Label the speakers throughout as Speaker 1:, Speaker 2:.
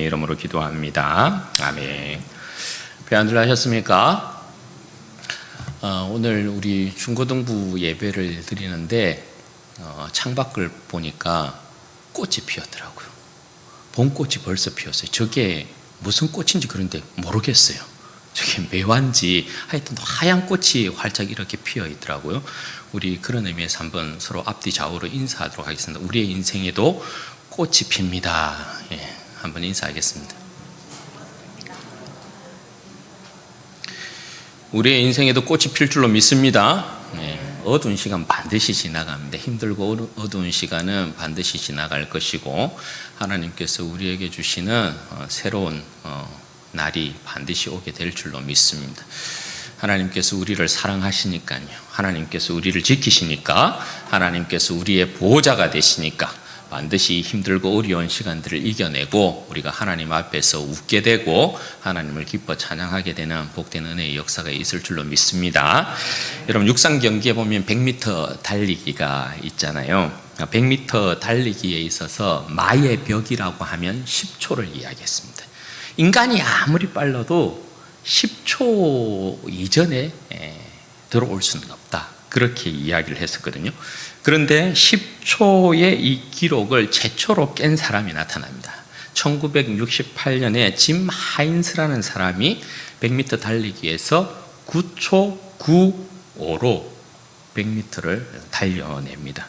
Speaker 1: 이름으로 기도합니다. 아멘. 평안들 하셨습니까? 오늘 우리 중고등부 예배를 드리는데 창밖을 보니까 꽃이 피었더라고요. 봄꽃이 벌써 피었어요. 저게 무슨 꽃인지 그런데 모르겠어요. 저게 매화인지 하여튼 하얀 꽃이 활짝 이렇게 피어 있더라고요. 우리 그런 의미에서 한번 서로 앞뒤 좌우로 인사하도록 하겠습니다. 우리의 인생에도 꽃이 핍니다. 예, 한번 인사하겠습니다. 우리의 인생에도 꽃이 필 줄로 믿습니다. 예, 어두운 시간 반드시 지나갑니다. 힘들고 어두운 시간은 반드시 지나갈 것이고 하나님께서 우리에게 주시는 새로운 날이 반드시 오게 될 줄로 믿습니다. 하나님께서 우리를 사랑하시니까요. 하나님께서 우리를 지키시니까, 하나님께서 우리의 보호자가 되시니까 반드시 힘들고 어려운 시간들을 이겨내고 우리가 하나님 앞에서 웃게 되고 하나님을 기뻐 찬양하게 되는 복된 은혜의 역사가 있을 줄로 믿습니다. 여러분, 육상 경기에 보면 100m 달리기가 있잖아요. 100m 달리기에 있어서 마의 벽이라고 하면 10초를 이야기했습니다. 인간이 아무리 빨라도 10초 이전에 들어올 수는 없다, 그렇게 이야기를 했었거든요. 그런데 10초의 이 기록을 최초로 깬 사람이 나타납니다. 1968년에 짐 하인스라는 사람이 100m 달리기에서 9초 95로 100m를 달려냅니다.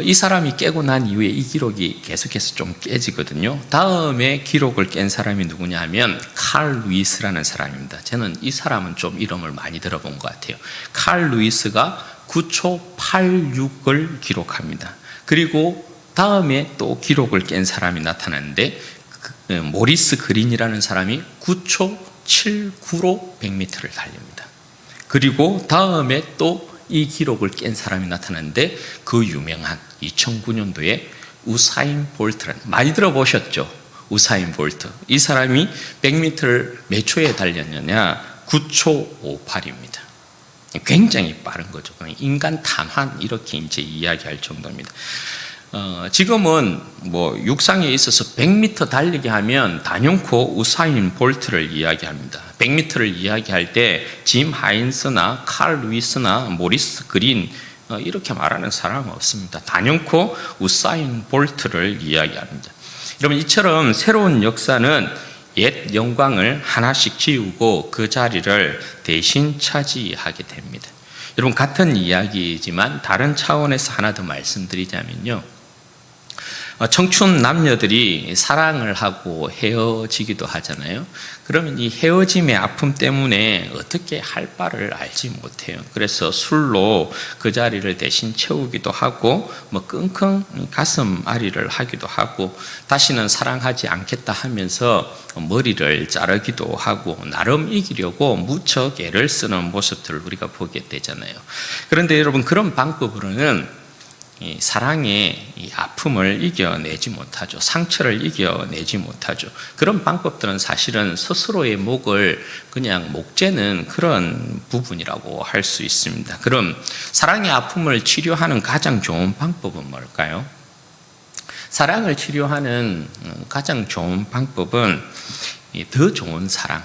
Speaker 1: 이 사람이 깨고 난 이후에 이 기록이 계속해서 좀 깨지거든요. 다음에 기록을 깬 사람이 누구냐 하면 칼 루이스라는 사람입니다. 저는 이 사람은 좀 이름을 많이 들어본 것 같아요. 칼 루이스가 9초 86을 기록합니다. 그리고 다음에 또 기록을 깬 사람이 나타났는데 모리스 그린이라는 사람이 9초 79로 100m를 달립니다. 그리고 다음에 또 이 기록을 깬 사람이 나타났는데 그 유명한 2009년도에 우사인 볼트라는, 많이 들어보셨죠? 우사인 볼트. 이 사람이 100m를 몇 초에 달렸느냐? 9초 58입니다. 굉장히 빠른 거죠. 인간 탐한 이렇게 이제 이야기할 정도입니다. 지금은 육상에 있어서 100m 달리기 하면 단연코 우사인 볼트를 이야기합니다. 100m를 이야기할 때 짐 하인스나 칼 루이스나 모리스 그린 이렇게 말하는 사람은 없습니다. 단연코 우사인 볼트를 이야기합니다. 여러분, 이처럼 새로운 역사는 옛 영광을 하나씩 지우고 그 자리를 대신 차지하게 됩니다. 여러분, 같은 이야기이지만 다른 차원에서 하나 더 말씀드리자면요, 청춘 남녀들이 사랑을 하고 헤어지기도 하잖아요. 그러면 이 헤어짐의 아픔 때문에 어떻게 할 바를 알지 못해요. 그래서 술로 그 자리를 대신 채우기도 하고 끙끙 가슴 아리를 하기도 하고 다시는 사랑하지 않겠다 하면서 머리를 자르기도 하고 나름 이기려고 무척 애를 쓰는 모습들을 우리가 보게 되잖아요. 그런데 여러분, 그런 방법으로는 이 사랑의 이 아픔을 이겨내지 못하죠. 상처를 이겨내지 못하죠. 그런 방법들은 사실은 스스로의 목을 그냥 목재는 그런 부분이라고 할 수 있습니다. 그럼 사랑의 아픔을 치료하는 가장 좋은 방법은 뭘까요? 사랑을 치료하는 가장 좋은 방법은 더 좋은 사랑,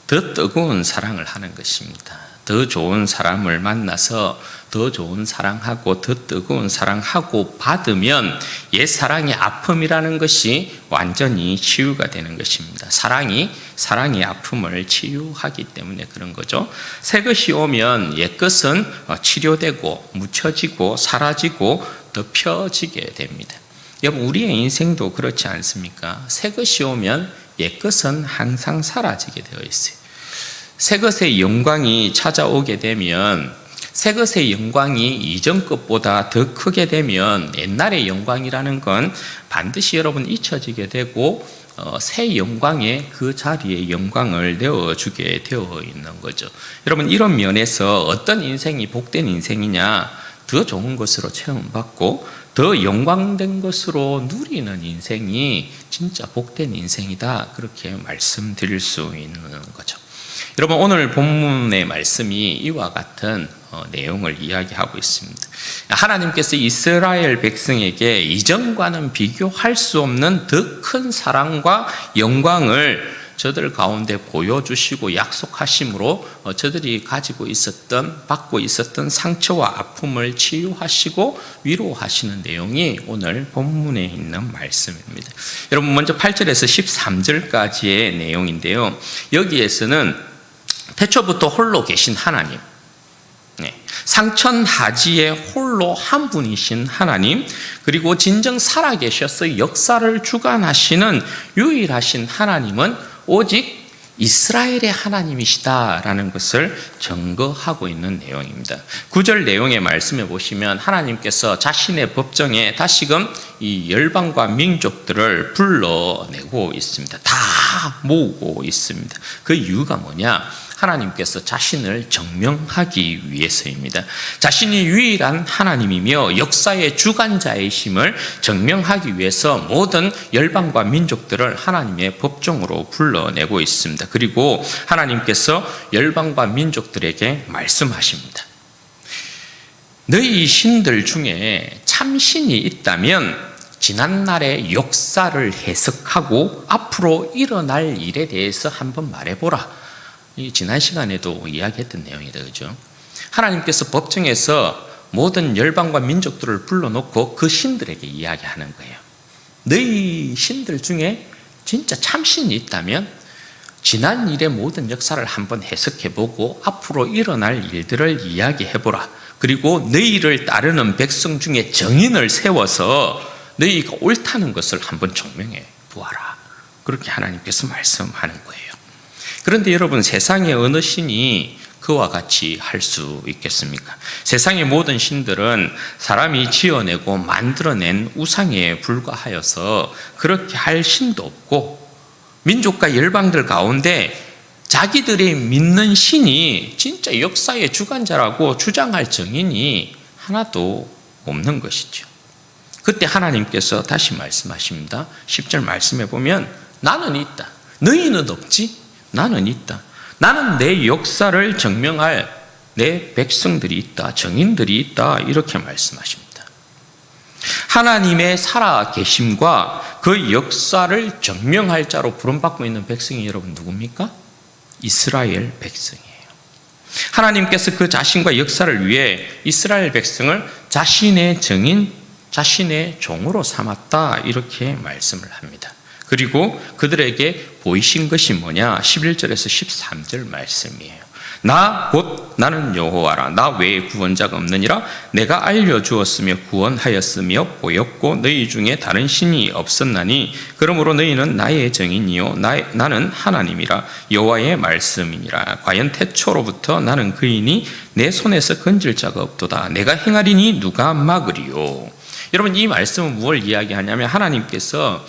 Speaker 1: 더 뜨거운 사랑을 하는 것입니다. 더 좋은 사람을 만나서 더 좋은 사랑하고 더 뜨거운 사랑하고 받으면 옛 사랑의 아픔이라는 것이 완전히 치유가 되는 것입니다. 사랑이 아픔을 치유하기 때문에 그런 거죠. 새 것이 오면 옛 것은 치료되고 묻혀지고 사라지고 덮여지게 됩니다. 여러분, 우리의 인생도 그렇지 않습니까? 새 것이 오면 옛 것은 항상 사라지게 되어 있어요. 새 것의 영광이 찾아오게 되면, 새 것의 영광이 이전 것보다 더 크게 되면 옛날의 영광이라는 건 반드시 여러분 잊혀지게 되고 새 영광에 그 자리에 영광을 내어주게 되어 있는 거죠. 여러분, 이런 면에서 어떤 인생이 복된 인생이냐? 더 좋은 것으로 체험받고 더 영광된 것으로 누리는 인생이 진짜 복된 인생이다, 그렇게 말씀드릴 수 있는 거죠. 여러분, 오늘 본문의 말씀이 이와 같은 내용을 이야기하고 있습니다. 하나님께서 이스라엘 백성에게 이전과는 비교할 수 없는 더 큰 사랑과 영광을 저들 가운데 보여주시고 약속하심으로 저들이 받고 있었던 상처와 아픔을 치유하시고 위로하시는 내용이 오늘 본문에 있는 말씀입니다. 여러분, 먼저 8절에서 13절까지의 내용인데요. 여기에서는 태초부터 홀로 계신 하나님, 상천하지에 홀로 한 분이신 하나님, 그리고 진정 살아계셔서 역사를 주관하시는 유일하신 하나님은 오직 이스라엘의 하나님이시다라는 것을 증거하고 있는 내용입니다. 9절 내용의 말씀에 보시면 하나님께서 자신의 법정에 다시금 이 열방과 민족들을 불러내고 있습니다. 다 모으고 있습니다. 그 이유가 뭐냐? 하나님께서 자신을 증명하기 위해서입니다. 자신이 유일한 하나님이며 역사의 주관자이심을 증명하기 위해서 모든 열방과 민족들을 하나님의 법정으로 불러내고 있습니다. 그리고 하나님께서 열방과 민족들에게 말씀하십니다. 너희 신들 중에 참신이 있다면 지난날의 역사를 해석하고 앞으로 일어날 일에 대해서 한번 말해보라. 지난 시간에도 이야기했던 내용이다, 그죠? 하나님께서 법정에서 모든 열방과 민족들을 불러놓고 그 신들에게 이야기하는 거예요. 너희 신들 중에 진짜 참신이 있다면 지난 일의 모든 역사를 한번 해석해보고 앞으로 일어날 일들을 이야기해보라. 그리고 너희를 따르는 백성 중에 정인을 세워서 너희가 옳다는 것을 한번 증명해 보아라. 그렇게 하나님께서 말씀하는 거예요. 그런데 여러분, 세상의 어느 신이 그와 같이 할 수 있겠습니까? 세상의 모든 신들은 사람이 지어내고 만들어낸 우상에 불과하여서 그렇게 할 신도 없고, 민족과 열방들 가운데 자기들이 믿는 신이 진짜 역사의 주관자라고 주장할 정인이 하나도 없는 것이죠. 그때 하나님께서 다시 말씀하십니다. 10절 말씀해 보면 나는 있다. 너희는 없지? 나는 있다. 나는 내 역사를 증명할 내 백성들이 있다. 정인들이 있다. 이렇게 말씀하십니다. 하나님의 살아계심과 그 역사를 증명할 자로 부름받고 있는 백성이 여러분 누굽니까? 이스라엘 백성이에요. 하나님께서 그 자신과 역사를 위해 이스라엘 백성을 자신의 정인, 자신의 종으로 삼았다. 이렇게 말씀을 합니다. 그리고 그들에게 보이신 것이 뭐냐? 11절에서 13절 말씀이에요. 나 곧 나는 여호와라. 나 외에 구원자가 없느니라. 내가 알려주었으며 구원하였으며 보였고 너희 중에 다른 신이 없었나니 그러므로 너희는 나의 정인이요 나는 하나님이라. 여호와의 말씀이니라. 과연 태초로부터 나는 그이니 내 손에서 건질 자가 없도다. 내가 행하리니 누가 막으리요. 여러분, 이 말씀은 무엇을 이야기하냐면 하나님께서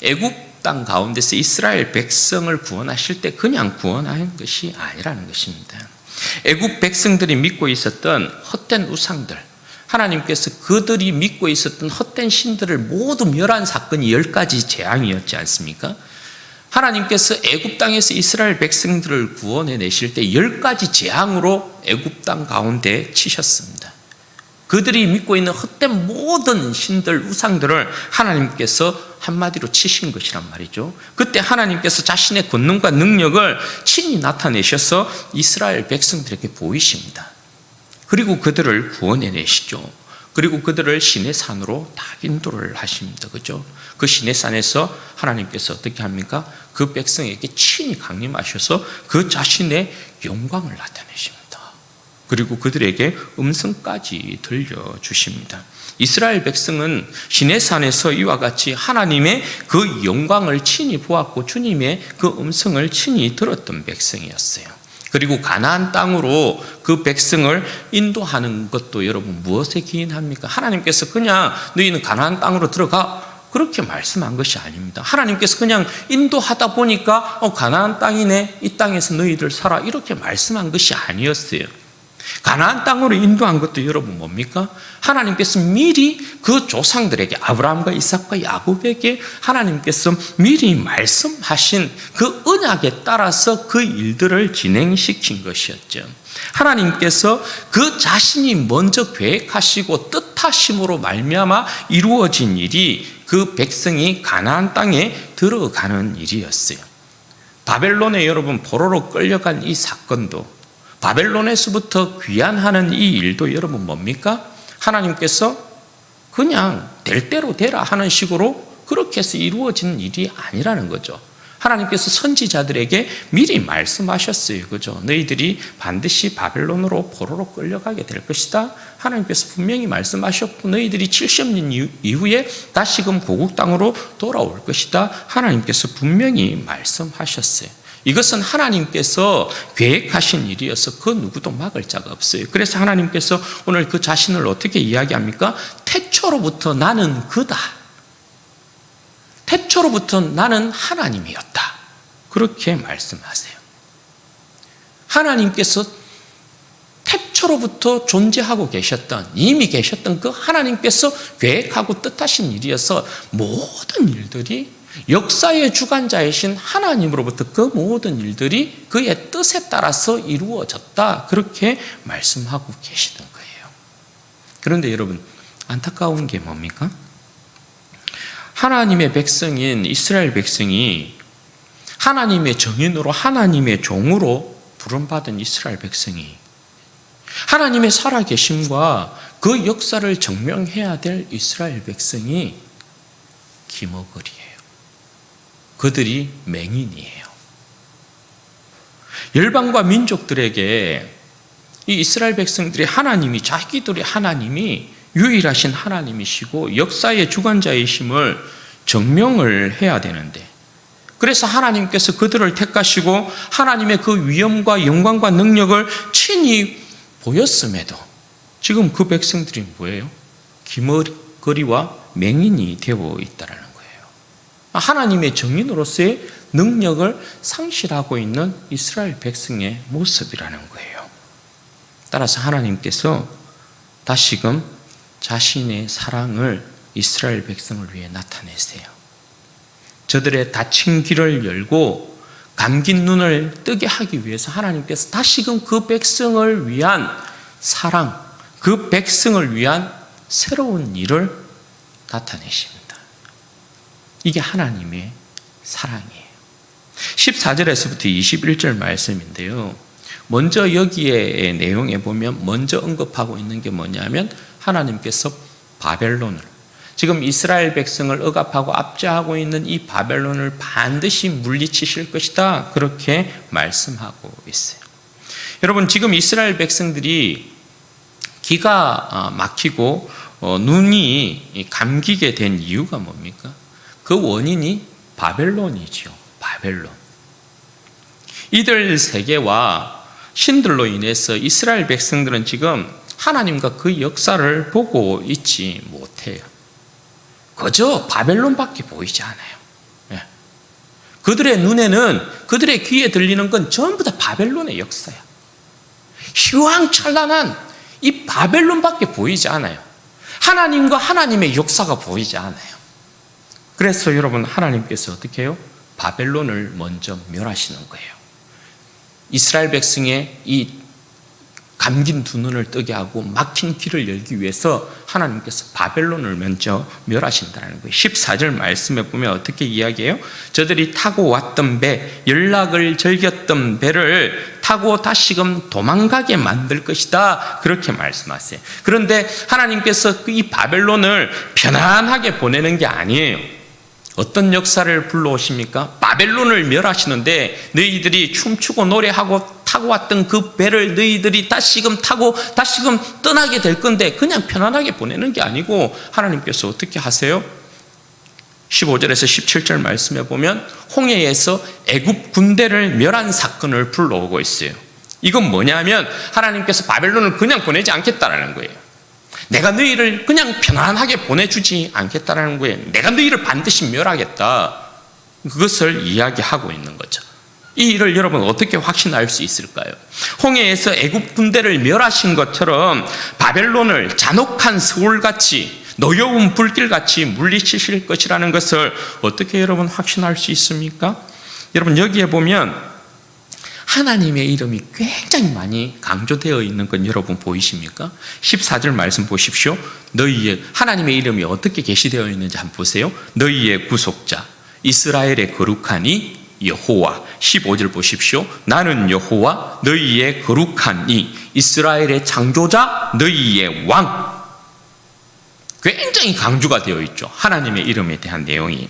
Speaker 1: 애굽 땅 가운데서 이스라엘 백성을 구원하실 때 그냥 구원하는 것이 아니라는 것입니다. 애굽 백성들이 믿고 있었던 헛된 우상들, 하나님께서 그들이 믿고 있었던 헛된 신들을 모두 멸한 사건이 10가지 재앙이었지 않습니까? 하나님께서 애굽 땅에서 이스라엘 백성들을 구원해 내실 때 10가지 재앙으로 애굽 땅 가운데 치셨습니다. 그들이 믿고 있는 헛된 모든 신들, 우상들을 하나님께서 한마디로 치신 것이란 말이죠. 그때 하나님께서 자신의 권능과 능력을 친히 나타내셔서 이스라엘 백성들에게 보이십니다. 그리고 그들을 구원해 내시죠. 그리고 그들을 시내산으로 다 인도를 하십니다. 그죠? 그 시내산에서 하나님께서 어떻게 합니까? 그 백성에게 친히 강림하셔서 그 자신의 영광을 나타내십니다. 그리고 그들에게 음성까지 들려주십니다. 이스라엘 백성은 시내산에서 이와 같이 하나님의 그 영광을 친히 보았고 주님의 그 음성을 친히 들었던 백성이었어요. 그리고 가나안 땅으로 그 백성을 인도하는 것도 여러분 무엇에 기인합니까? 하나님께서 그냥 너희는 가나안 땅으로 들어가 그렇게 말씀한 것이 아닙니다. 하나님께서 그냥 인도하다 보니까 가나안 땅이네, 이 땅에서 너희들 살아 이렇게 말씀한 것이 아니었어요. 가나안 땅으로 인도한 것도 여러분 뭡니까? 하나님께서 미리 그 조상들에게, 아브라함과 이삭과 야곱에게 하나님께서 미리 말씀하신 그 언약에 따라서 그 일들을 진행시킨 것이었죠. 하나님께서 그 자신이 먼저 계획하시고 뜻하심으로 말미암아 이루어진 일이 그 백성이 가나안 땅에 들어가는 일이었어요. 바벨론에 여러분 포로로 끌려간 이 사건도, 바벨론에서부터 귀환하는 이 일도 여러분 뭡니까? 하나님께서 그냥 될 대로 되라 하는 식으로 그렇게 해서 이루어진 일이 아니라는 거죠. 하나님께서 선지자들에게 미리 말씀하셨어요. 그죠? 너희들이 반드시 바벨론으로 포로로 끌려가게 될 것이다. 하나님께서 분명히 말씀하셨고, 너희들이 70년 이후에 다시금 고국 땅으로 돌아올 것이다. 하나님께서 분명히 말씀하셨어요. 이것은 하나님께서 계획하신 일이어서 그 누구도 막을 자가 없어요. 그래서 하나님께서 오늘 그 자신을 어떻게 이야기합니까? 태초로부터 나는 그다. 태초로부터 나는 하나님이었다. 그렇게 말씀하세요. 하나님께서 태초로부터 존재하고 계셨던, 이미 계셨던 그 하나님께서 계획하고 뜻하신 일이어서 모든 일들이 역사의 주관자이신 하나님으로부터 그 모든 일들이 그의 뜻에 따라서 이루어졌다. 그렇게 말씀하고 계시는 거예요. 그런데 여러분, 안타까운 게 뭡니까? 하나님의 백성인 이스라엘 백성이 하나님의 정인으로, 하나님의 종으로 부름받은 이스라엘 백성이 하나님의 살아계심과 그 역사를 증명해야 될 이스라엘 백성이 기머거리예요. 그들이 맹인이에요. 열방과 민족들에게 이 이스라엘 백성들이 하나님이, 자기들의 하나님이 유일하신 하나님이시고 역사의 주관자이심을 증명을 해야 되는데, 그래서 하나님께서 그들을 택하시고 하나님의 그 위엄과 영광과 능력을 친히 보였음에도 지금 그 백성들이 뭐예요? 기머거리와 맹인이 되어 있다는 거예요. 하나님의 정인으로서의 능력을 상실하고 있는 이스라엘 백성의 모습이라는 거예요. 따라서 하나님께서 다시금 자신의 사랑을 이스라엘 백성을 위해 나타내세요. 저들의 닫힌 길을 열고 감긴 눈을 뜨게 하기 위해서 하나님께서 다시금 그 백성을 위한 사랑, 그 백성을 위한 새로운 일을 나타내십니다. 이게 하나님의 사랑이에요. 14절에서부터 21절 말씀인데요. 먼저 여기에 내용에 보면 먼저 언급하고 있는 게 뭐냐면 하나님께서 바벨론을, 지금 이스라엘 백성을 억압하고 압제하고 있는 이 바벨론을 반드시 물리치실 것이다. 그렇게 말씀하고 있어요. 여러분, 지금 이스라엘 백성들이 기가 막히고 눈이 감기게 된 이유가 뭡니까? 그 원인이 바벨론이죠. 바벨론. 이들 세계와 신들로 인해서 이스라엘 백성들은 지금 하나님과 그 역사를 보고 있지 못해요. 그저 바벨론밖에 보이지 않아요. 그들의 눈에는, 그들의 귀에 들리는 건 전부 다 바벨론의 역사야. 휘황찬란한 이 바벨론밖에 보이지 않아요. 하나님과 하나님의 역사가 보이지 않아요. 그래서 여러분, 하나님께서 어떻게 해요? 바벨론을 먼저 멸하시는 거예요. 이스라엘 백성의 이 감긴 두 눈을 뜨게 하고 막힌 길을 열기 위해서 하나님께서 바벨론을 먼저 멸하신다는 거예요. 14절 말씀에 보면 어떻게 이야기해요? 저들이 타고 왔던 배, 연락을 즐겼던 배를 타고 다시금 도망가게 만들 것이다. 그렇게 말씀하세요. 그런데 하나님께서 이 바벨론을 편안하게 보내는 게 아니에요. 어떤 역사를 불러오십니까? 바벨론을 멸하시는데 너희들이 춤추고 노래하고 타고 왔던 그 배를 너희들이 다시금 타고 다시금 떠나게 될 건데 그냥 편안하게 보내는 게 아니고 하나님께서 어떻게 하세요? 15절에서 17절 말씀에 보면 홍해에서 애굽 군대를 멸한 사건을 불러오고 있어요. 이건 뭐냐면 하나님께서 바벨론을 그냥 보내지 않겠다라는 거예요. 내가 너희를 그냥 편안하게 보내주지 않겠다라는 거예요. 내가 너희를 반드시 멸하겠다. 그것을 이야기하고 있는 거죠. 이 일을 여러분 어떻게 확신할 수 있을까요? 홍해에서 애굽 군대를 멸하신 것처럼 바벨론을 잔혹한 서울같이 노여운 불길같이 물리치실 것이라는 것을 어떻게 여러분 확신할 수 있습니까? 여러분 여기에 보면 하나님의 이름이 굉장히 많이 강조되어 있는 건 여러분 보이십니까? 14절 말씀 보십시오. 너희의 하나님의 이름이 어떻게 게시되어 있는지 한번 보세요. 너희의 구속자 이스라엘의 거룩하니 여호와. 15절 보십시오. 나는 여호와 너희의 거룩하니 이스라엘의 창조자 너희의 왕. 굉장히 강조가 되어 있죠. 하나님의 이름에 대한 내용이.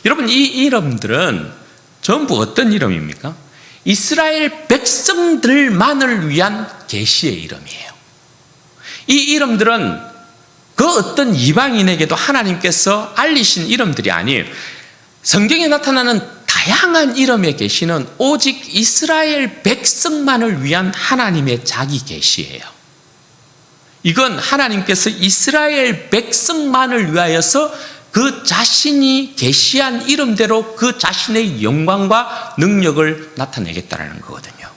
Speaker 1: 여러분 이 이름들은 전부 어떤 이름입니까? 이스라엘 백성들만을 위한 계시의 이름이에요. 이 이름들은 그 어떤 이방인에게도 하나님께서 알리신 이름들이 아니에요. 성경에 나타나는 다양한 이름의 계시는 오직 이스라엘 백성만을 위한 하나님의 자기 계시예요. 이건 하나님께서 이스라엘 백성만을 위하여서 그 자신이 계시한 이름대로 그 자신의 영광과 능력을 나타내겠다는 거거든요.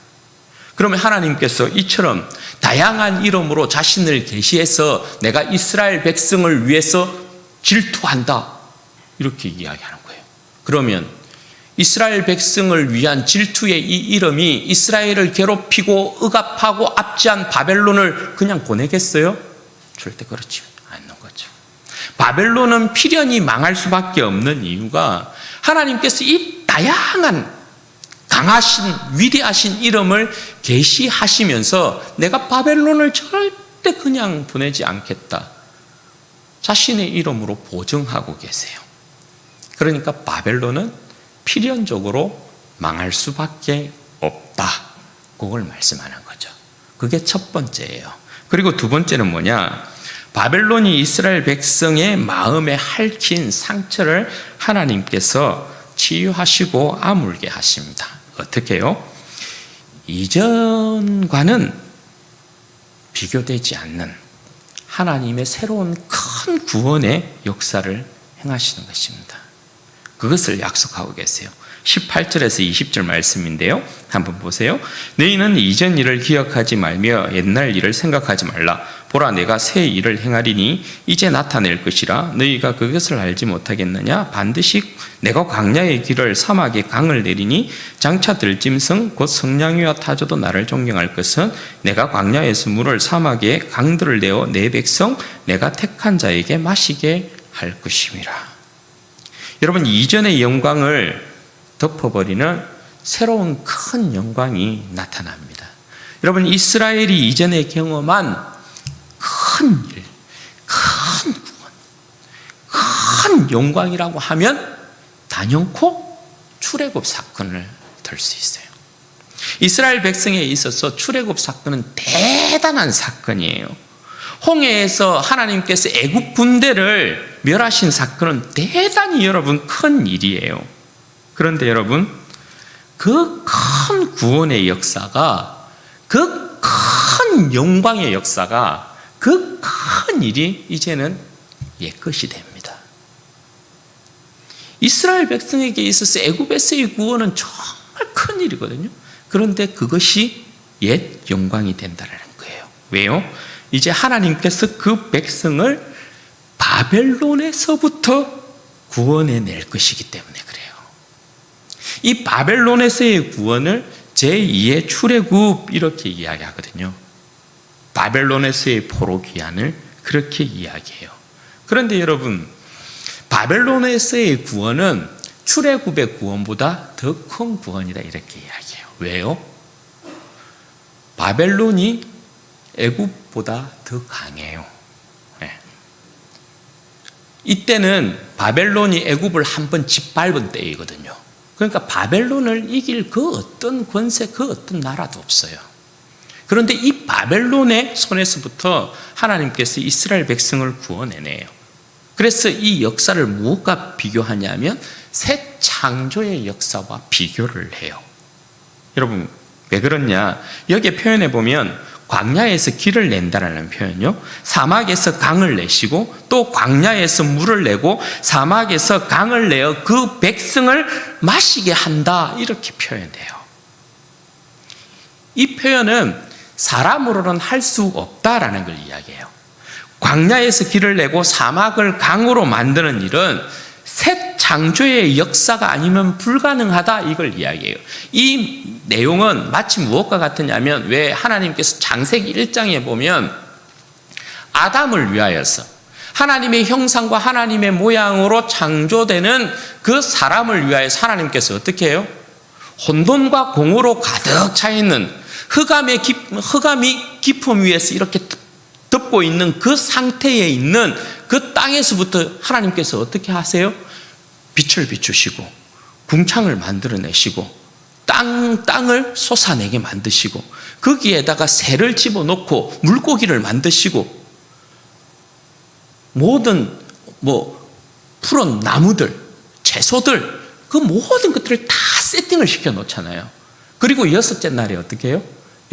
Speaker 1: 그러면 하나님께서 이처럼 다양한 이름으로 자신을 계시해서 내가 이스라엘 백성을 위해서 질투한다 이렇게 이야기하는 거예요. 그러면 이스라엘 백성을 위한 질투의 이 이름이 이스라엘을 괴롭히고 억압하고 압제한 바벨론을 그냥 보내겠어요? 절대 그렇지 않는 거죠. 바벨론은 필연히 망할 수밖에 없는 이유가 하나님께서 이 다양한 강하신 위대하신 이름을 계시하시면서 내가 바벨론을 절대 그냥 보내지 않겠다. 자신의 이름으로 보증하고 계세요. 그러니까 바벨론은 필연적으로 망할 수밖에 없다. 그걸 말씀하는 거죠. 그게 첫 번째예요. 그리고 두 번째는 뭐냐? 바벨론이 이스라엘 백성의 마음에 핥힌 상처를 하나님께서 치유하시고 아물게 하십니다. 어떻게 해요? 이전과는 비교되지 않는 하나님의 새로운 큰 구원의 역사를 행하시는 것입니다. 그것을 약속하고 계세요. 18절에서 20절 말씀인데요. 한번 보세요. 너희는 이전 일을 기억하지 말며 옛날 일을 생각하지 말라. 보라 내가 새 일을 행하리니 이제 나타낼 것이라. 너희가 그것을 알지 못하겠느냐? 반드시 내가 광야의 길을 사막에 강을 내리니 장차 들짐승 곧 성냥이와 타조도 나를 존경할 것은 내가 광야에서 물을 사막에 강들을 내어 내 백성 내가 택한 자에게 마시게 할 것임이라. 여러분 이전의 영광을 덮어버리는 새로운 큰 영광이 나타납니다. 여러분 이스라엘이 이전에 경험한 큰 일, 큰 구원, 큰 영광이라고 하면 단연코 출애굽 사건을 들 수 있어요. 이스라엘 백성에 있어서 출애굽 사건은 대단한 사건이에요. 홍해에서 하나님께서 애굽 군대를 멸하신 사건은 대단히 여러분 큰 일이에요. 그런데 여러분 그 큰 구원의 역사가 그 큰 영광의 역사가 그 큰 일이 이제는 옛것이 됩니다. 이스라엘 백성에게 있어서 애굽에서의 구원은 정말 큰 일이거든요. 그런데 그것이 옛 영광이 된다는 거예요. 왜요? 이제 하나님께서 그 백성을 바벨론에서부터 구원해낼 것이기 때문에 그래요. 이 바벨론에서의 구원을 제2의 출애굽 이렇게 이야기하거든요. 바벨론에서의 포로 귀환을 그렇게 이야기해요. 그런데 여러분 바벨론에서의 구원은 출애굽의 구원보다 더 큰 구원이다 이렇게 이야기해요. 왜요? 바벨론이 애굽보다 더 강해요. 네. 이때는 바벨론이 애굽을 한번 짓밟은 때이거든요. 그러니까 바벨론을 이길 그 어떤 권세, 그 어떤 나라도 없어요. 그런데 이 바벨론의 손에서부터 하나님께서 이스라엘 백성을 구원해내요. 그래서 이 역사를 무엇과 비교하냐면 새 창조의 역사와 비교를 해요. 여러분 왜 그러냐? 여기에 표현해 보면 광야에서 길을 낸다라는 표현요. 사막에서 강을 내시고 또 광야에서 물을 내고 사막에서 강을 내어 그 백성을 마시게 한다 이렇게 표현돼요. 이 표현은 사람으로는 할 수 없다라는 걸 이야기해요. 광야에서 길을 내고 사막을 강으로 만드는 일은 새 창조의 역사가 아니면 불가능하다, 이걸 이야기해요. 이 내용은 마치 무엇과 같으냐면, 왜 하나님께서 창세기 1장에 보면 아담을 위하여서 하나님의 형상과 하나님의 모양으로 창조되는 그 사람을 위하여서 하나님께서 어떻게 해요? 혼돈과 공허로 가득 차 있는 흑암이 깊음 위에서 이렇게 덮고 있는 그 상태에 있는 그 땅에서부터 하나님께서 어떻게 하세요? 빛을 비추시고 궁창을 만들어내시고 땅을 솟아내게 만드시고 거기에다가 새를 집어넣고 물고기를 만드시고 모든 푸른 나무들, 채소들, 그 모든 것들을 다 세팅을 시켜 놓잖아요. 그리고 여섯째 날에 어떻게 해요?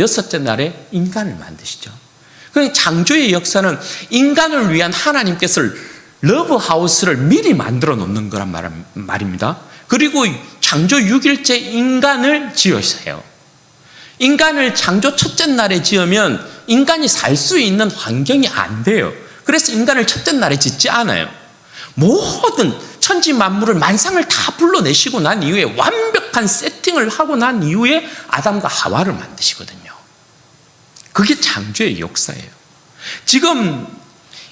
Speaker 1: 여섯째 날에 인간을 만드시죠. 그러니까 창조의 역사는 인간을 위한 하나님께서 러브하우스를 미리 만들어 놓는 거란 말입니다. 그리고 창조 6일째 인간을 지으세요. 인간을 창조 첫째 날에 지으면 인간이 살 수 있는 환경이 안 돼요. 그래서 인간을 첫째 날에 짓지 않아요. 모든 천지 만물을 만상을 다 불러내시고 난 이후에 완벽한 세팅을 하고 난 이후에 아담과 하와를 만드시거든요. 그게 창조의 역사예요. 지금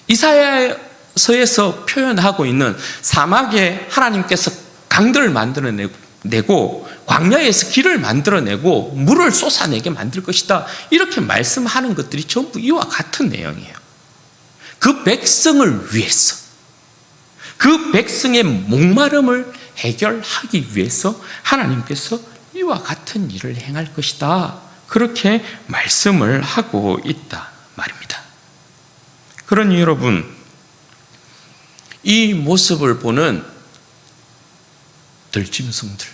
Speaker 1: 이사야서에서 표현하고 있는 사막에 하나님께서 강들을 만들어내고 광야에서 길을 만들어내고 물을 쏟아내게 만들 것이다, 이렇게 말씀하는 것들이 전부 이와 같은 내용이에요. 그 백성을 위해서, 그 백성의 목마름을 해결하기 위해서 하나님께서 이와 같은 일을 행할 것이다, 그렇게 말씀을 하고 있다 말입니다. 그러니 여러분, 이 모습을 보는 들짐승들,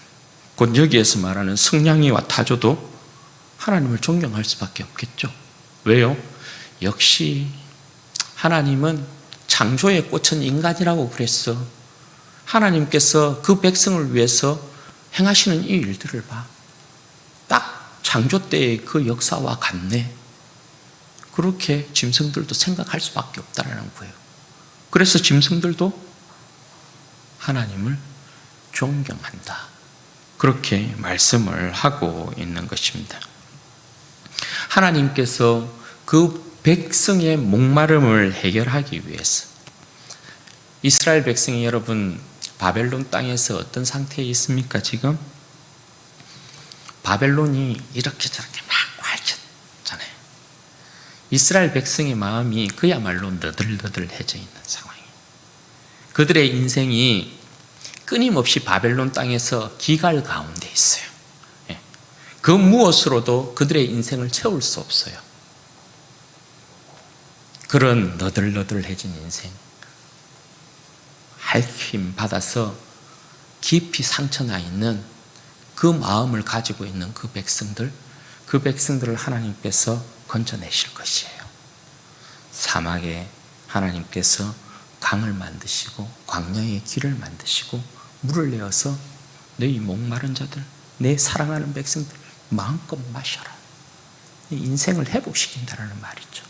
Speaker 1: 곧 여기에서 말하는 승냥이와 타조도 하나님을 존경할 수밖에 없겠죠. 왜요? 역시 하나님은 창조의 꽃은 인간이라고 그랬어. 하나님께서 그 백성을 위해서 행하시는 이 일들을 봐. 딱 창조 때의 그 역사와 같네. 그렇게 짐승들도 생각할 수밖에 없다는 거예요. 그래서 짐승들도 하나님을 존경한다, 그렇게 말씀을 하고 있는 것입니다. 하나님께서 그 백성의 목마름을 해결하기 위해서, 이스라엘 백성이 여러분 바벨론 땅에서 어떤 상태에 있습니까? 지금 바벨론이 이렇게 저렇게 막 꽉찼잖아요. 이스라엘 백성의 마음이 그야말로 너덜너덜해져 있는 상황이에요. 그들의 인생이 끊임없이 바벨론 땅에서 기갈 가운데 있어요. 그 무엇으로도 그들의 인생을 채울 수 없어요. 그런 너덜너덜해진 인생, 핥힘 받아서 깊이 상처나 있는 그 마음을 가지고 있는 그 백성들을 하나님께서 건져내실 것이에요. 사막에 하나님께서 강을 만드시고 광야에 길을 만드시고 물을 내어서 너희 목마른 자들, 내 사랑하는 백성들 마음껏 마셔라, 인생을 회복시킨다는 말이죠.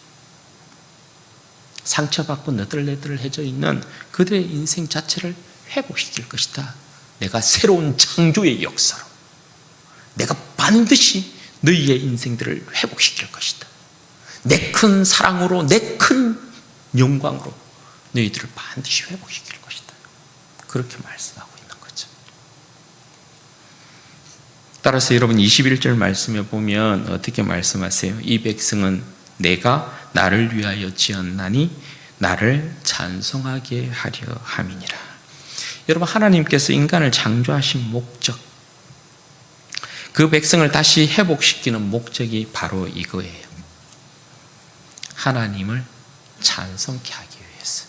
Speaker 1: 상처받고 너덜너덜해져 있는 그들의 인생 자체를 회복시킬 것이다. 내가 새로운 창조의 역사로 내가 반드시 너희의 인생들을 회복시킬 것이다. 내 큰 사랑으로, 내 큰 영광으로 너희들을 반드시 회복시킬 것이다. 그렇게 말씀하고 있는 거죠. 따라서 여러분 21절 말씀에 보면 어떻게 말씀하세요? 이 백성은 내가 나를 위하여 지었나니 나를 찬송하게 하려 함이니라. 여러분, 하나님께서 인간을 창조하신 목적, 그 백성을 다시 회복시키는 목적이 바로 이거예요. 하나님을 찬송케 하기 위해서.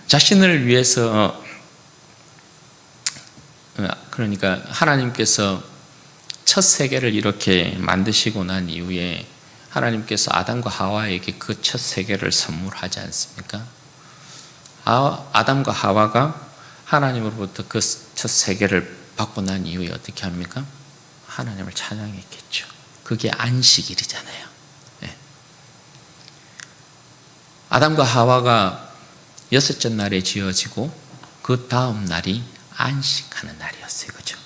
Speaker 1: 자신을 위해서, 그러니까 하나님께서 첫 세계를 이렇게 만드시고 난 이후에 하나님께서 아담과 하와에게 그 첫 세계를 선물하지 않습니까? 아담과 하와가 하나님으로부터 그 첫 세계를 받고 난 이후에 어떻게 합니까? 하나님을 찬양했겠죠. 그게 안식일이잖아요. 네. 아담과 하와가 6째 날에 지어지고 그 다음 날이 안식하는 날이었어요. 그죠?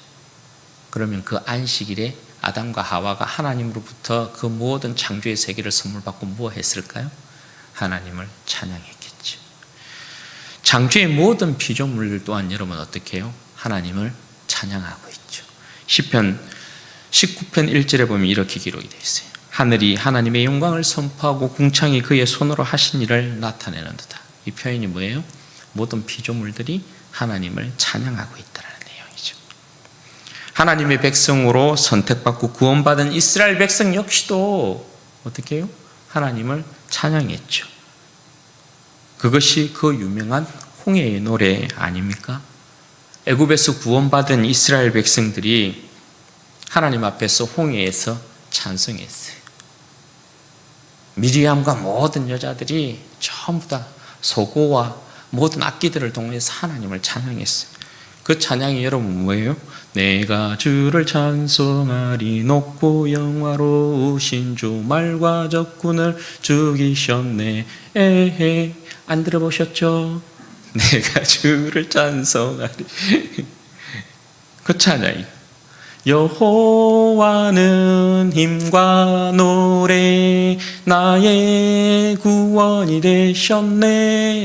Speaker 1: 그러면 그 안식일에 아담과 하와가 하나님으로부터 그 모든 창조의 세계를 선물 받고 뭐 했을까요? 하나님을 찬양했겠죠. 창조의 모든 피조물들 또한 여러분 어떻게 해요? 하나님을 찬양하고 있죠. 시편 19편 1절에 보면 이렇게 기록이 되어 있어요. 하늘이 하나님의 영광을 선포하고 궁창이 그의 손으로 하신 일을 나타내는도다. 이 표현이 뭐예요? 모든 피조물들이 하나님을 찬양하고 있다는 내용이죠. 하나님의 백성으로 선택받고 구원받은 이스라엘 백성 역시도 어떻게 해요? 하나님을 찬양했죠. 그것이 그 유명한 홍해의 노래 아닙니까? 애굽에서 구원받은 이스라엘 백성들이 하나님 앞에서 홍해에서 찬송했어요. 미리암과 모든 여자들이 전부 다 소고와 모든 악기들을 동원해서 하나님을 찬양했어요. 그 찬양이 여러분 뭐예요? 내가 주를 찬송하리 높고 영화로우신 주 말과 적군을 죽이셨네. 에헤, 안 들어보셨죠? 내가 주를 찬송하리. 그 찬양이 여호와는 힘과 노래 나의 구원이 되셨네.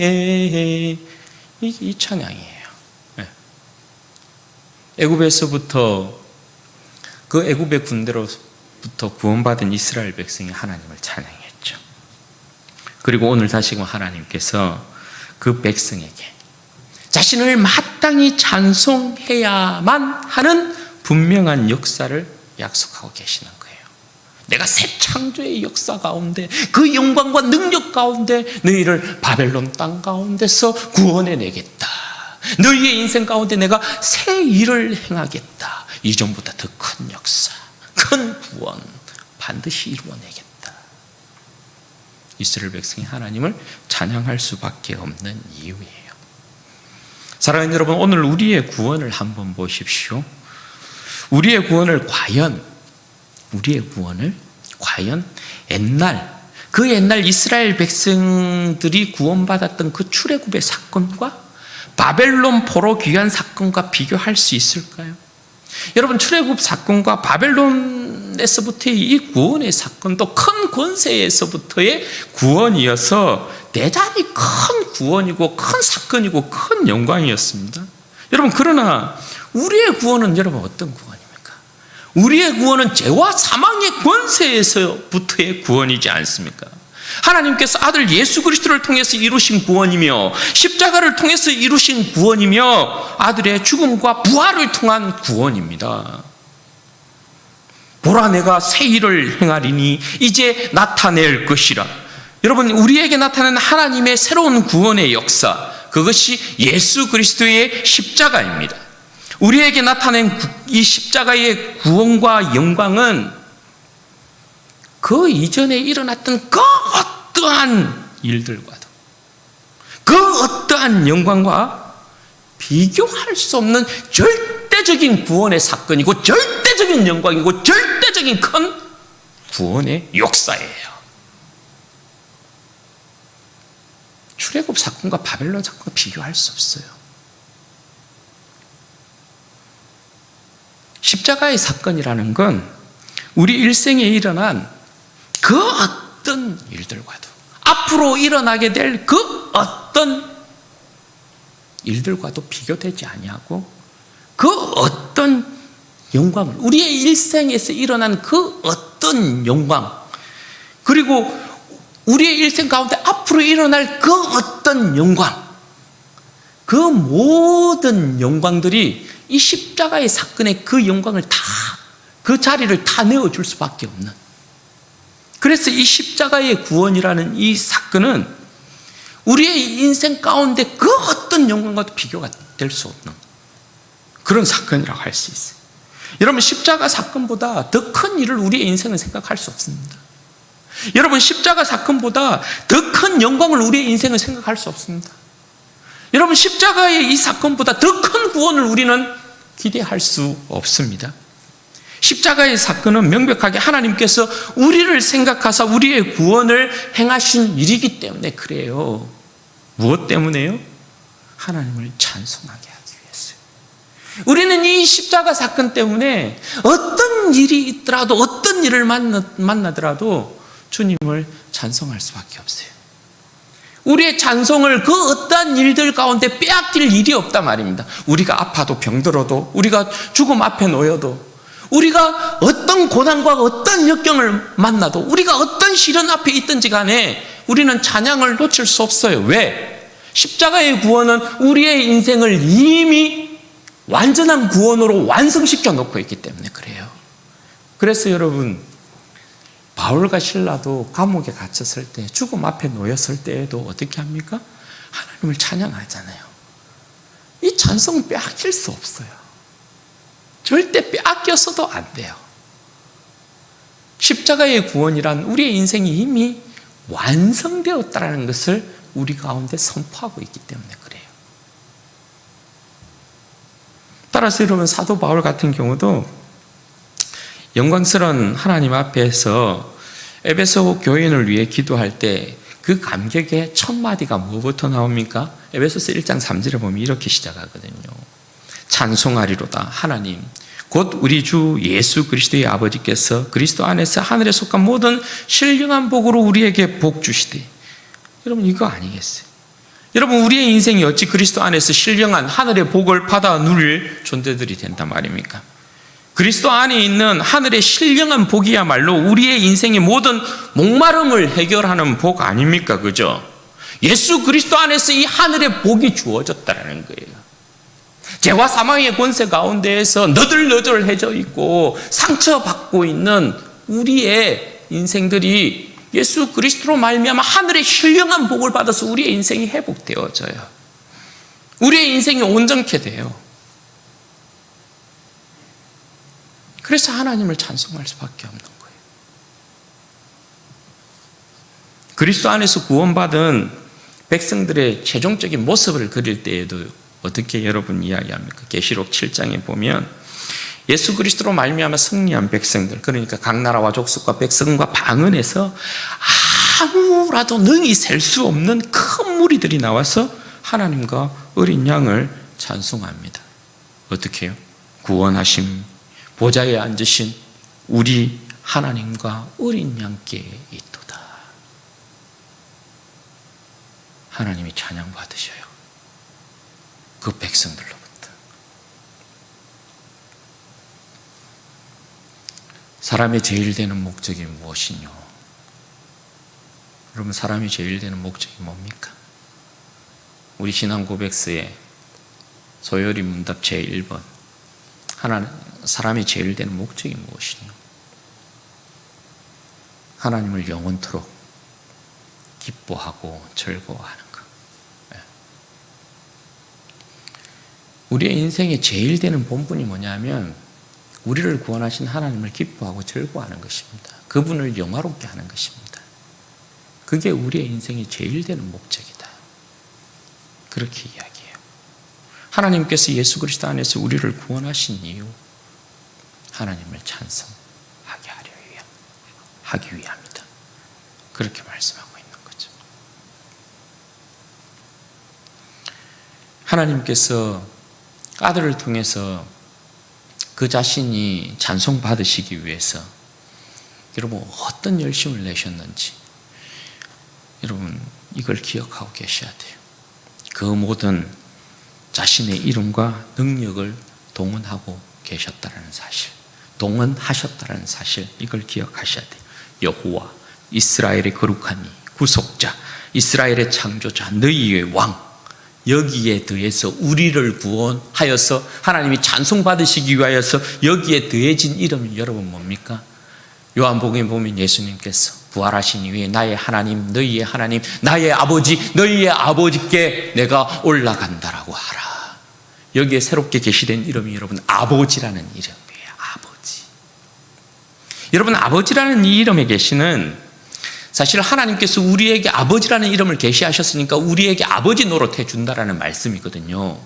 Speaker 1: 이 찬양이에요. 네. 애굽에서부터 그 애굽의 군대로부터 구원받은 이스라엘 백성이 하나님을 찬양했죠. 그리고 오늘 다시금 하나님께서 그 백성에게 자신을 마땅히 찬송해야만 하는 분명한 역사를 약속하고 계시는 거예요. 내가 새 창조의 역사 가운데 그 영광과 능력 가운데 너희를 바벨론 땅 가운데서 구원해내겠다. 너희의 인생 가운데 내가 새 일을 행하겠다. 이전보다 더 큰 역사, 큰 구원 반드시 이루어내겠다. 이스라엘 백성이 하나님을 찬양할 수밖에 없는 이유예요. 사랑하는 여러분, 오늘 우리의 구원을 한번 보십시오. 우리의 구원을 과연 그 옛날 이스라엘 백성들이 구원받았던 그 출애굽의 사건과 바벨론 포로 귀환 사건과 비교할 수 있을까요? 여러분, 출애굽 사건과 바벨론에서부터의 이 구원의 사건도 큰 권세에서부터의 구원이어서 대단히 큰 구원이고 큰 사건이고 큰 영광이었습니다. 여러분, 그러나 우리의 구원은 여러분 어떤 구원입니까? 우리의 구원은 죄와 사망의 권세에서부터의 구원이지 않습니까? 하나님께서 아들 예수 그리스도를 통해서 이루신 구원이며 십자가를 통해서 이루신 구원이며 아들의 죽음과 부활을 통한 구원입니다. 보라, 내가 새 일을 행하리니 이제 나타낼 것이라. 여러분, 우리에게 나타나는 하나님의 새로운 구원의 역사, 그것이 예수 그리스도의 십자가입니다. 우리에게 나타낸 이 십자가의 구원과 영광은 그 이전에 일어났던 그 어떠한 일들과도 그 어떠한 영광과 비교할 수 없는 절대적인 구원의 사건이고 절대적인 영광이고 절대적인 큰 구원의 역사예요. 출애굽 사건과 바벨론 사건과 비교할 수 없어요. 십자가의 사건이라는 건 우리 일생에 일어난 그 어떤 일들과도 앞으로 일어나게 될 그 어떤 일들과도 비교되지 아니하고 그 어떤 영광을, 우리의 일생에서 일어난 그 어떤 영광, 그리고 우리의 일생 가운데 앞으로 일어날 그 어떤 영광, 그 모든 영광들이 이 십자가의 사건의 그 영광을 다, 그 자리를 다 내어줄 수밖에 없는, 그래서 이 십자가의 구원이라는 이 사건은 우리의 인생 가운데 그 어떤 영광과도 비교가 될 수 없는 그런 사건이라고 할 수 있어요. 여러분, 십자가 사건보다 더 큰 일을 우리의 인생은 생각할 수 없습니다. 여러분, 십자가 사건보다 더 큰 영광을 우리의 인생은 생각할 수 없습니다. 여러분, 십자가의 이 사건보다 더 큰 구원을 우리는 기대할 수 없습니다. 십자가의 사건은 명백하게 하나님께서 우리를 생각하사 우리의 구원을 행하신 일이기 때문에 그래요. 무엇 때문에요? 하나님을 찬송하게 하기 위해서요. 우리는 이 십자가 사건 때문에 어떤 일이 있더라도, 어떤 일을 만나더라도 주님을 찬송할 수밖에 없어요. 우리의 찬송을 그 어떠한 일들 가운데 빼앗길 일이 없단 말입니다. 우리가 아파도 병들어도, 우리가 죽음 앞에 놓여도, 우리가 어떤 고난과 어떤 역경을 만나도, 우리가 어떤 시련 앞에 있든지 간에 우리는 찬양을 놓칠 수 없어요. 왜? 십자가의 구원은 우리의 인생을 이미 완전한 구원으로 완성시켜 놓고 있기 때문에 그래요. 그래서 여러분, 바울과 실라도 감옥에 갇혔을 때, 죽음 앞에 놓였을 때에도 어떻게 합니까? 하나님을 찬양하잖아요. 이 찬송은 빼앗길 수 없어요. 절대 빼앗겨서도 안 돼요. 십자가의 구원이란 우리의 인생이 이미 완성되었다는 것을 우리 가운데 선포하고 있기 때문에 그래요. 따라서 여러분, 사도 바울 같은 경우도 영광스러운 하나님 앞에서 에베소 교인을 위해 기도할 때 그 감격의 첫 마디가 뭐부터 나옵니까? 에베소서 1장 3절에 보면 이렇게 시작하거든요. 찬송하리로다 하나님 곧 우리 주 예수 그리스도의 아버지께서 그리스도 안에서 하늘에 속한 모든 신령한 복으로 우리에게 복 주시되. 여러분, 이거 아니겠어요? 여러분, 우리의 인생이 어찌 그리스도 안에서 신령한 하늘의 복을 받아 누릴 존재들이 된단 말입니까? 그리스도 안에 있는 하늘의 신령한 복이야말로 우리의 인생의 모든 목마름을 해결하는 복 아닙니까? 그죠? 예수 그리스도 안에서 이 하늘의 복이 주어졌다는 거예요. 죄와 사망의 권세 가운데에서 너덜너덜해져 있고 상처받고 있는 우리의 인생들이 예수 그리스도로 말미암아 하늘의 신령한 복을 받아서 우리의 인생이 회복되어져요. 우리의 인생이 온전케 돼요. 그래서 하나님을 찬송할 수밖에 없는 거예요. 그리스도 안에서 구원받은 백성들의 최종적인 모습을 그릴 때에도 어떻게 여러분 이야기합니까? 계시록 7장에 보면 예수 그리스도로 말미암아 승리한 백성들, 그러니까 각 나라와 족속과 백성과 방언에서 아무라도 능히 셀 수 없는 큰 무리들이 나와서 하나님과 어린 양을 찬송합니다. 어떻게 해요? 구원하심 보좌에 앉으신 우리 하나님과 어린 양께 있도다. 하나님이 찬양받으셔요. 그 백성들로부터. 사람의 제일 되는 목적이 무엇이뇨? 여러분, 사람이 제일 되는 목적이 뭡니까? 우리 신앙 고백서에 소요리 문답 제1번 사람이 제일 되는 목적이 무엇이뇨? 하나님을 영원토록 기뻐하고 즐거워하는 것. 우리의 인생의 제일 되는 본분이 뭐냐면 우리를 구원하신 하나님을 기뻐하고 즐거워하는 것입니다. 그분을 영화롭게 하는 것입니다. 그게 우리의 인생의 제일 되는 목적이다. 그렇게 이야기해요. 하나님께서 예수 그리스도 안에서 우리를 구원하신 이유, 하나님을 찬송하게 하기 위함이다. 그렇게 말씀하고 있는 거죠. 하나님께서 아들을 통해서 그 자신이 찬송받으시기 위해서 여러분 어떤 열심을 내셨는지 여러분 이걸 기억하고 계셔야 돼요. 그 모든 자신의 이름과 능력을 동원하고 계셨다는 사실, 동원하셨다는 사실, 이걸 기억하셔야 돼요. 여호와 이스라엘의 거룩한 이 구속자, 이스라엘의 창조자, 너희의 왕, 여기에 더해서 우리를 구원하여서 하나님이 찬송받으시기 위하여서 여기에 더해진 이름이 여러분 뭡니까? 요한복음에 보면 예수님께서 부활하신 이후에 나의 하나님, 너희의 하나님, 나의 아버지, 너희의 아버지께 내가 올라간다라고 하라. 여기에 새롭게 계시된 이름이 여러분 아버지라는 이름이에요. 아버지. 여러분 아버지라는 이 이름에 계시는 사실 하나님께서 우리에게 아버지라는 이름을 계시하셨으니까 우리에게 아버지 노릇해 준다라는 말씀이거든요.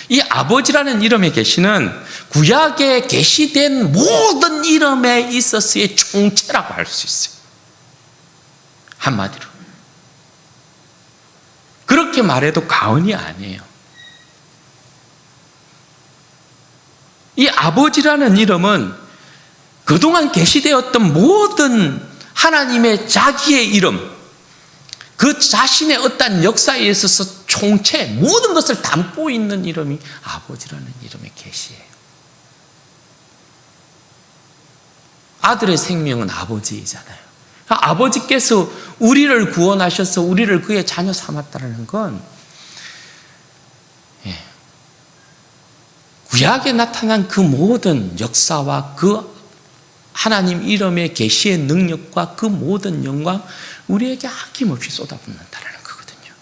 Speaker 1: 이 아버지라는 이름의 계시는 구약에 계시된 모든 이름에 있어서의 총체라고 할 수 있어요. 한마디로. 그렇게 말해도 과언이 아니에요. 이 아버지라는 이름은 그동안 계시되었던 모든 하나님의 자기의 이름, 그 자신의 어떤 역사에 있어서 총체, 모든 것을 담고 있는 이름이 아버지라는 이름의 계시예요. 아들의 생명은 아버지이잖아요. 아버지께서 우리를 구원하셔서 우리를 그의 자녀 삼았다는 건 구약에 나타난 그 모든 역사와 그 하나님 이름의 계시의 능력과 그 모든 영광 우리에게 아낌없이 쏟아붓는다는 거거든요.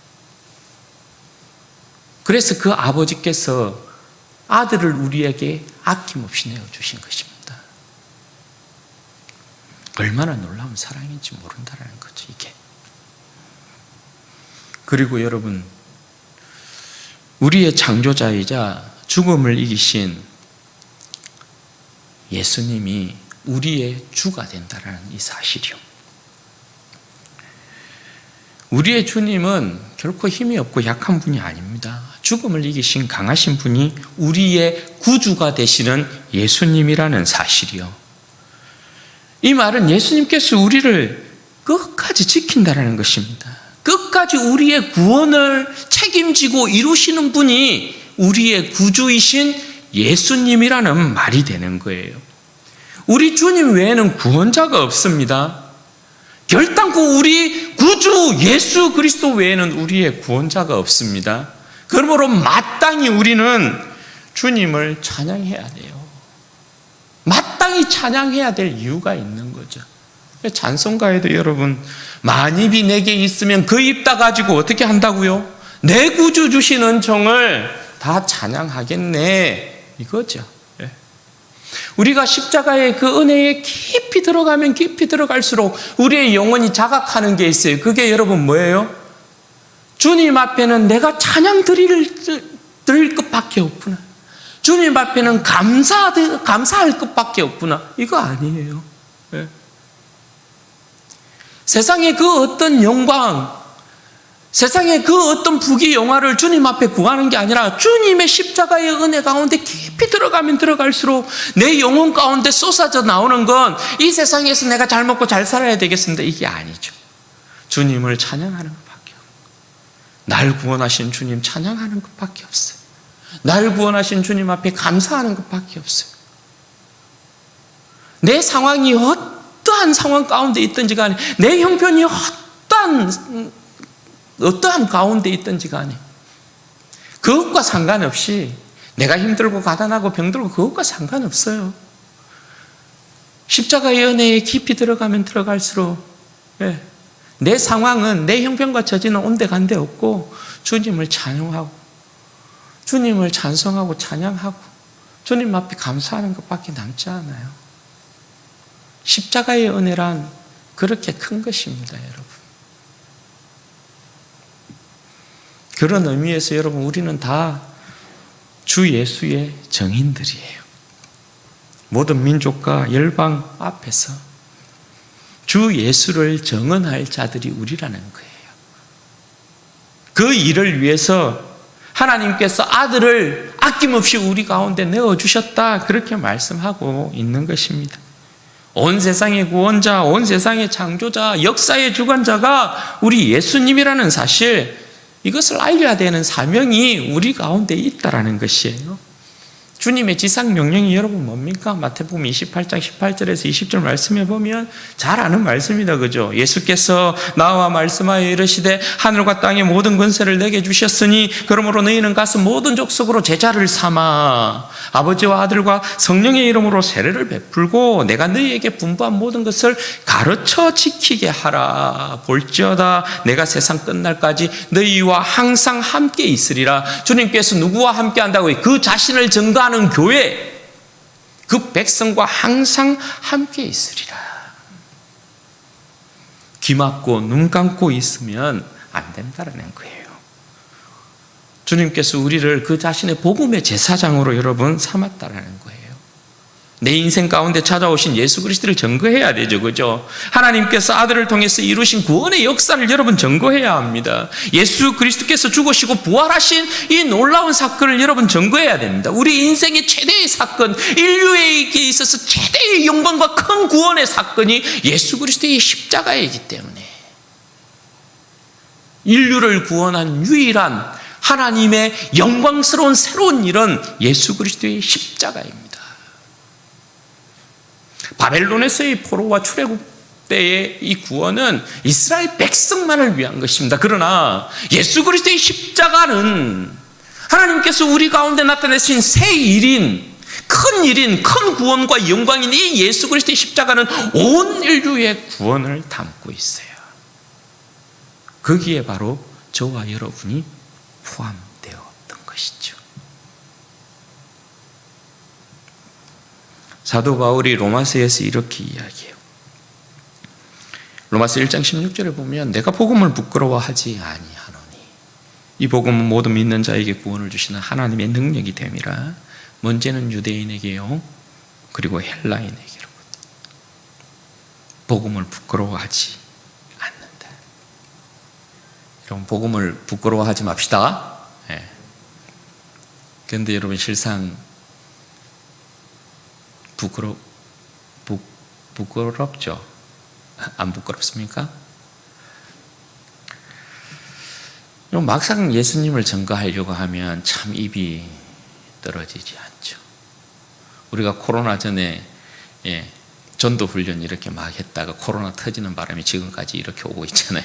Speaker 1: 그래서 그 아버지께서 아들을 우리에게 아낌없이 내어주신 것입니다. 얼마나 놀라운 사랑인지 모른다는 거죠, 이게. 그리고 여러분, 우리의 창조자이자 죽음을 이기신 예수님이 우리의 주가 된다는 이 사실이요. 우리의 주님은 결코 힘이 없고 약한 분이 아닙니다. 죽음을 이기신 강하신 분이 우리의 구주가 되시는 예수님이라는 사실이요. 이 말은 예수님께서 우리를 끝까지 지킨다는 것입니다. 끝까지 우리의 구원을 책임지고 이루시는 분이 우리의 구주이신 예수님이라는 말이 되는 거예요. 우리 주님 외에는 구원자가 없습니다. 결단코 우리 구주 예수 그리스도 외에는 우리의 구원자가 없습니다. 그러므로 마땅히 우리는 주님을 찬양해야 돼요. 마땅히 찬양해야 될 이유가 있는 거죠. 찬송가에도 여러분, 만입이 내게 있으면 그 입 다 가지고 어떻게 한다고요? 내 구주 주신 은총을 다 찬양하겠네, 이거죠. 우리가 십자가의 그 은혜에 깊이 들어가면 깊이 들어갈수록 우리의 영혼이 자각하는 게 있어요. 그게 여러분 뭐예요? 주님 앞에는 내가 찬양 드릴 것밖에 없구나. 주님 앞에는 감사할 것밖에 없구나. 이거 아니에요. 네. 세상의 그 어떤 영광, 세상의 그 어떤 부귀 영화를 주님 앞에 구하는 게 아니라 주님의 십자가의 은혜 가운데 깊이 들어가면 들어갈수록 내 영혼 가운데 쏟아져 나오는 건 이 세상에서 내가 잘 먹고 잘 살아야 되겠습니다. 이게 아니죠. 주님을 찬양하는 것밖에 없어요. 날 구원하신 주님 찬양하는 것밖에 없어요. 날 구원하신 주님 앞에 감사하는 것밖에 없어요. 내 상황이 어떠한 상황 가운데 있든지 간에, 내 형편이 어떠한 가운데 있든지 간에 그것과 상관없이, 내가 힘들고 가난하고 병들고 그것과 상관없어요. 십자가의 은혜에 깊이 들어가면 들어갈수록 내 상황은, 내 형편과 처지는 온데간데 없고 주님을 찬양하고 주님을 찬송하고 찬양하고 주님 앞에 감사하는 것밖에 남지 않아요. 십자가의 은혜란 그렇게 큰 것입니다, 여러분. 그런 의미에서 여러분, 우리는 다 주 예수의 증인들이에요. 모든 민족과 열방 앞에서 주 예수를 증언할 자들이 우리라는 거예요. 그 일을 위해서 하나님께서 아들을 아낌없이 우리 가운데 내어주셨다, 그렇게 말씀하고 있는 것입니다. 온 세상의 구원자, 온 세상의 창조자, 역사의 주관자가 우리 예수님이라는 사실, 이것을 알려야 되는 사명이 우리 가운데 있다라는 것이에요. 주님의 지상 명령이 여러분 뭡니까? 마태복음 28장 18절에서 20절 말씀해 보면 잘 아는 말씀이다, 그죠? 예수께서 나와 말씀하여 이르시되 하늘과 땅의 모든 권세를 내게 주셨으니 그러므로 너희는 가서 모든 족속으로 제자를 삼아 아버지와 아들과 성령의 이름으로 세례를 베풀고 내가 너희에게 분부한 모든 것을 가르쳐 지키게 하라. 볼지어다 내가 세상 끝날까지 너희와 항상 함께 있으리라. 주님께서 누구와 함께 한다고요? 그 자신을 증거하는 교회, 그 백성과 항상 함께 있으리라. 귀 막고 눈 감고 있으면 안 된다는 거예요. 주님께서 우리를 그 자신의 복음의 제사장으로 여러분 삼았다라는 거예요. 내 인생 가운데 찾아오신 예수 그리스도를 증거해야 되죠. 그죠? 하나님께서 아들을 통해서 이루신 구원의 역사를 여러분 증거해야 합니다. 예수 그리스도께서 죽으시고 부활하신 이 놀라운 사건을 여러분 증거해야 됩니다. 우리 인생의 최대의 사건, 인류에게 있어서 최대의 영광과 큰 구원의 사건이 예수 그리스도의 십자가이기 때문에 인류를 구원한 유일한 하나님의 영광스러운 새로운 일은 예수 그리스도의 십자가입니다. 바벨론에서의 포로와 출애굽 때의 이 구원은 이스라엘 백성만을 위한 것입니다. 그러나 예수 그리스도의 십자가는 하나님께서 우리 가운데 나타내신 새 일인, 큰 구원과 영광인 이 예수 그리스도의 십자가는 온 인류의 구원을 담고 있어요. 거기에 바로 저와 여러분이 포함되었던 것이죠. 사도 바울이 로마서에서 이렇게 이야기해요. 로마서 1장 16절에 보면 내가 복음을 부끄러워하지 아니하노니 이 복음은 모든 믿는 자에게 구원을 주시는 하나님의 능력이 됨이라. 먼저는 유대인에게요, 그리고 헬라인에게로 복음을 부끄러워하지 않는다. 여러분, 복음을 부끄러워하지 맙시다. 그런데 여러분, 실상 부끄럽죠? 안 부끄럽습니까? 막상 예수님을 증거하려고 하면 참 입이 떨어지지 않죠. 우리가 코로나 전에 전도 훈련 이렇게 막 했다가 코로나 터지는 바람에 지금까지 이렇게 오고 있잖아요.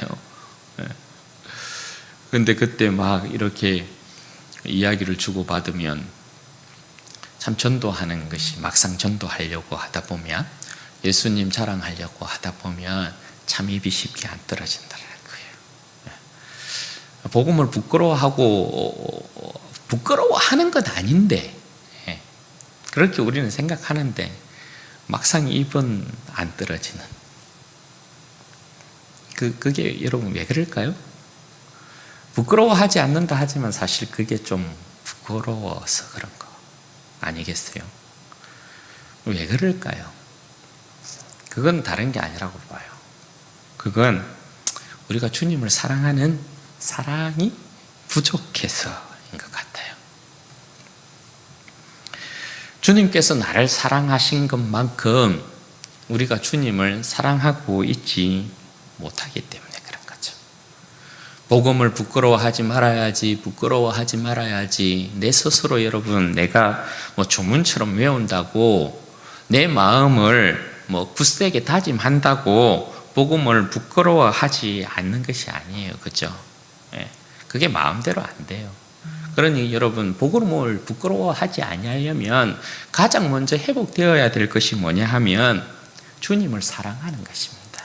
Speaker 1: 그런데 그때 막 이렇게 이야기를 주고받으면 참 전도하는 것이 막상 전도하려고 하다 보면, 예수님 자랑하려고 하다 보면 참 입이 쉽게 안 떨어진다는 거예요. 복음을 부끄러워하는 건 아닌데, 그렇게 우리는 생각하는데 막상 입은 안 떨어지는, 그게 여러분 왜 그럴까요? 부끄러워하지 않는다 하지만 사실 그게 좀 부끄러워서 그런 거 아니겠어요? 왜 그럴까요? 그건 다른 게 아니라고 봐요. 그건 우리가 주님을 사랑하는 사랑이 부족해서인 것 같아요. 주님께서 나를 사랑하신 것만큼 우리가 주님을 사랑하고 있지 못하기 때문에 그런 거죠. 복음을 부끄러워하지 말아야지. 내 스스로 여러분, 내가 주문처럼 외운다고 내 마음을 굳세게 다짐한다고 복음을 부끄러워하지 않는 것이 아니에요. 그죠? 그게 마음대로 안 돼요. 그러니 여러분, 복음을 부끄러워하지 아니하려면 가장 먼저 회복되어야 될 것이 뭐냐 하면 주님을 사랑하는 것입니다.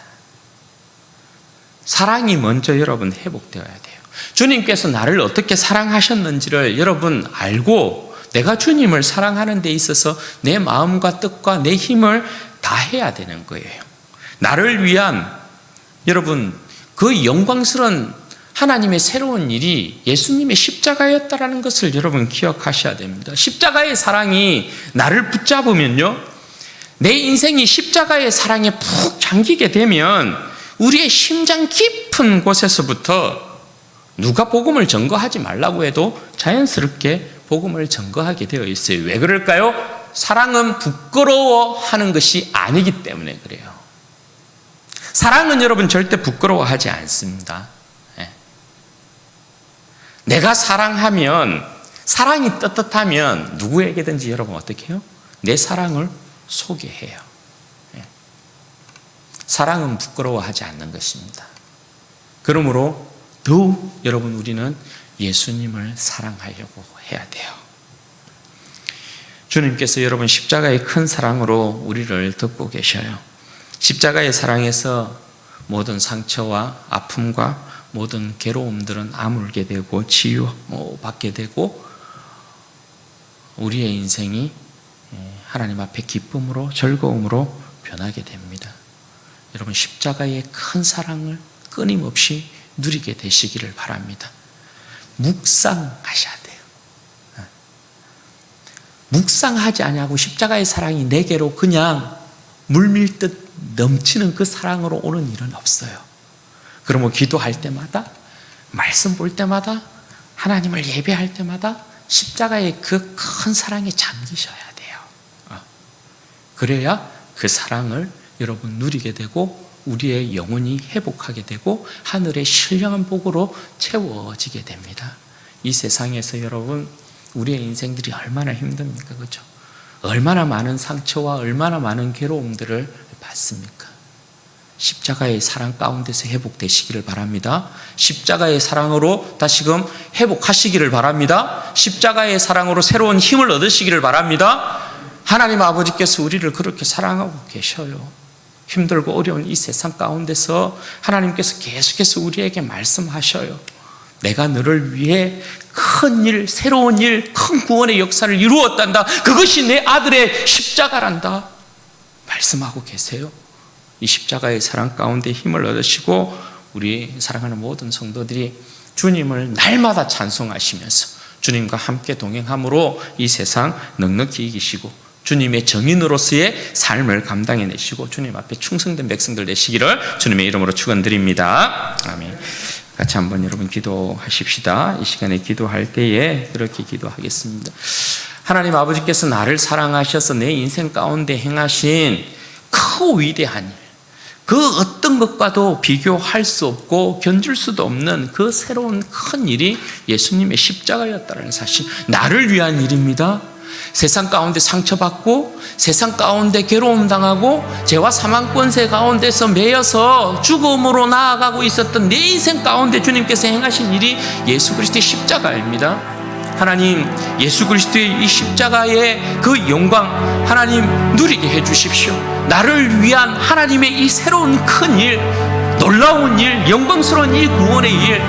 Speaker 1: 사랑이 먼저 여러분 회복되어야 돼요. 주님께서 나를 어떻게 사랑하셨는지를 여러분 알고 내가 주님을 사랑하는 데 있어서 내 마음과 뜻과 내 힘을 다해야 되는 거예요. 나를 위한 여러분 그 영광스러운 하나님의 새로운 일이 예수님의 십자가였다라는 것을 여러분 기억하셔야 됩니다. 십자가의 사랑이 나를 붙잡으면요, 내 인생이 십자가의 사랑에 푹 잠기게 되면 우리의 심장 깊은 곳에서부터 누가 복음을 증거하지 말라고 해도 자연스럽게 복음을 증거하게 되어 있어요. 왜 그럴까요? 사랑은 부끄러워하는 것이 아니기 때문에 그래요. 사랑은 여러분 절대 부끄러워하지 않습니다. 내가 사랑하면, 사랑이 떳떳하면 누구에게든지 여러분 어떻게 해요? 내 사랑을 소개해요. 사랑은 부끄러워하지 않는 것입니다. 그러므로 더욱 여러분 우리는 예수님을 사랑하려고 해야 돼요. 주님께서 여러분 십자가의 큰 사랑으로 우리를 덮고 계셔요. 십자가의 사랑에서 모든 상처와 아픔과 모든 괴로움들은 아물게 되고 치유받게 되고 우리의 인생이 하나님 앞에 기쁨으로 즐거움으로 변하게 됩니다. 여러분 십자가의 큰 사랑을 끊임없이 누리게 되시기를 바랍니다. 묵상하셔야 돼요. 묵상하지 아니하고 십자가의 사랑이 내게로 그냥 물밀듯 넘치는 그 사랑으로 오는 일은 없어요. 그러면 기도할 때마다, 말씀 볼 때마다, 하나님을 예배할 때마다 십자가의 그 큰 사랑에 잠기셔야 돼요. 그래야 그 사랑을 여러분 누리게 되고 우리의 영혼이 회복하게 되고 하늘의 신령한 복으로 채워지게 됩니다. 이 세상에서 여러분 우리의 인생들이 얼마나 힘듭니까? 그렇죠? 얼마나 많은 상처와 얼마나 많은 괴로움들을 받습니까? 십자가의 사랑 가운데서 회복되시기를 바랍니다. 십자가의 사랑으로 다시금 회복하시기를 바랍니다. 십자가의 사랑으로 새로운 힘을 얻으시기를 바랍니다. 하나님 아버지께서 우리를 그렇게 사랑하고 계셔요. 힘들고 어려운 이 세상 가운데서 하나님께서 계속해서 우리에게 말씀하셔요. 내가 너를 위해 큰 일, 새로운 일, 큰 구원의 역사를 이루었단다. 그것이 내 아들의 십자가란다. 말씀하고 계세요. 이 십자가의 사랑 가운데 힘을 얻으시고 우리 사랑하는 모든 성도들이 주님을 날마다 찬송하시면서 주님과 함께 동행함으로 이 세상 넉넉히 이기시고 주님의 정인으로서의 삶을 감당해내시고 주님 앞에 충성된 백성들 되시기를 주님의 이름으로 축원드립니다. 아멘. 같이 한번 여러분 기도하십시다. 이 시간에 기도할 때에 그렇게 기도하겠습니다. 하나님 아버지께서 나를 사랑하셔서 내 인생 가운데 행하신 크고 위대한 일, 그 어떤 것과도 비교할 수 없고 견줄 수도 없는 그 새로운 큰 일이 예수님의 십자가였다는 사실, 나를 위한 일입니다. 세상 가운데 상처받고 세상 가운데 괴로움 당하고 죄와 사망 권세 가운데서 매여서 죽음으로 나아가고 있었던 내 인생 가운데 주님께서 행하신 일이 예수 그리스도의 십자가입니다. 하나님, 예수 그리스도의 이 십자가의 그 영광 하나님 누리게 해주십시오. 나를 위한 하나님의 이 새로운 큰 일, 놀라운 일, 영광스러운 이 구원의 일,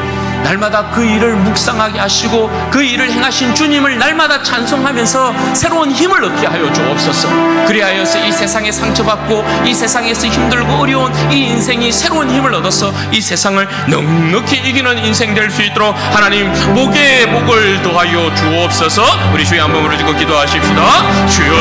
Speaker 1: 날마다 그 일을 묵상하게 하시고 그 일을 행하신 주님을 날마다 찬송하면서 새로운 힘을 얻게 하여 주옵소서. 그리하여서 이 세상에 상처받고 이 세상에서 힘들고 어려운 이 인생이 새로운 힘을 얻어서 이 세상을 넉넉히 이기는 인생 될 수 있도록 하나님 복에 복을 더하여 주옵소서. 우리 주여 한번 부르짖고 기도하십시다. 주여